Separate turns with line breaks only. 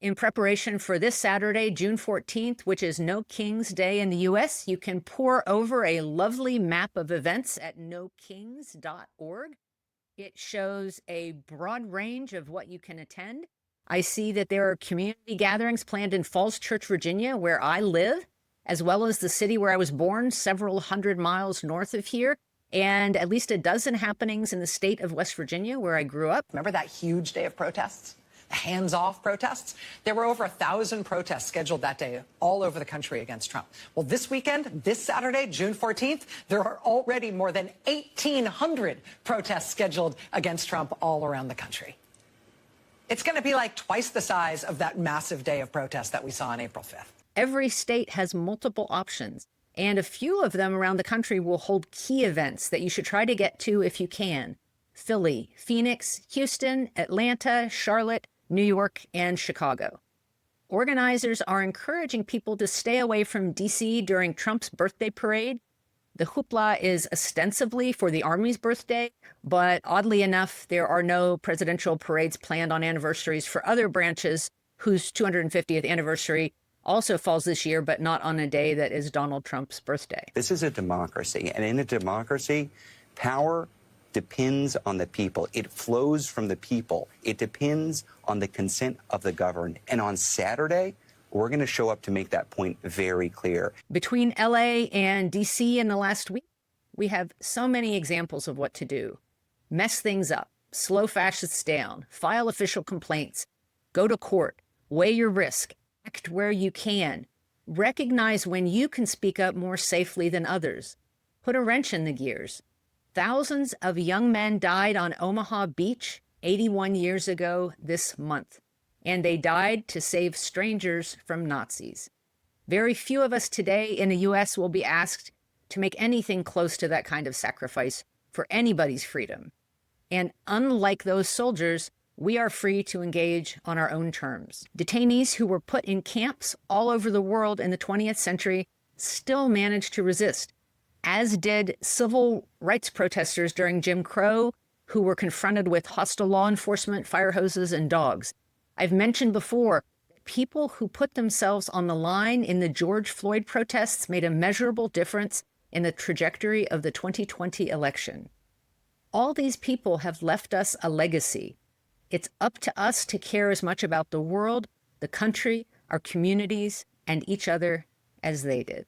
In preparation for this Saturday, June 14th, which is No Kings Day in the US, you can pore over a lovely map of events at NoKings.org. It shows a broad range of what you can attend. I see that there are community gatherings planned in Falls Church, Virginia, where I live, as well as the city where I was born, several hundred miles north of here, and at least a dozen happenings in the state of West Virginia, where I grew up.
Remember that huge day of protests? Hands-off protests? There were over 1,000 protests scheduled that day all over the country against Trump. Well, this weekend, this Saturday, June 14th, there are already more than 1,800 protests scheduled against Trump all around the country. It's going to be like twice the size of that massive day of protest that we saw on April 5th.
Every state has multiple options, and a few of them around the country will hold key events that you should try to get to if you can. Philly, Phoenix, Houston, Atlanta, Charlotte, New York, and Chicago. Organizers are encouraging people to stay away from D.C. during Trump's birthday parade. The hoopla is ostensibly for the Army's birthday, but oddly enough, there are no presidential parades planned on anniversaries for other branches whose 250th anniversary also falls this year, but not on a day that is Donald Trump's birthday.
This is a democracy, and in a democracy, power depends on the people. It flows from the people. It depends on the consent of the governed. And on Saturday, we're going to show up to make that point very clear.
Between LA and DC in the last week, we have so many examples of what to do. Mess things up, slow fascists down, file official complaints, go to court, weigh your risk, act where you can, recognize when you can speak up more safely than others, put a wrench in the gears. Thousands of young men died on Omaha Beach 81 years ago this month, and they died to save strangers from Nazis. Very few of us today in the U.S. will be asked to make anything close to that kind of sacrifice for anybody's freedom. And unlike those soldiers, we are free to engage on our own terms. Detainees who were put in camps all over the world in the 20th century still managed to resist, as did civil rights protesters during Jim Crow, who were confronted with hostile law enforcement, fire hoses, and dogs. I've mentioned before, people who put themselves on the line in the George Floyd protests made a measurable difference in the trajectory of the 2020 election. All these people have left us a legacy. It's up to us to care as much about the world, the country, our communities, and each other as they did.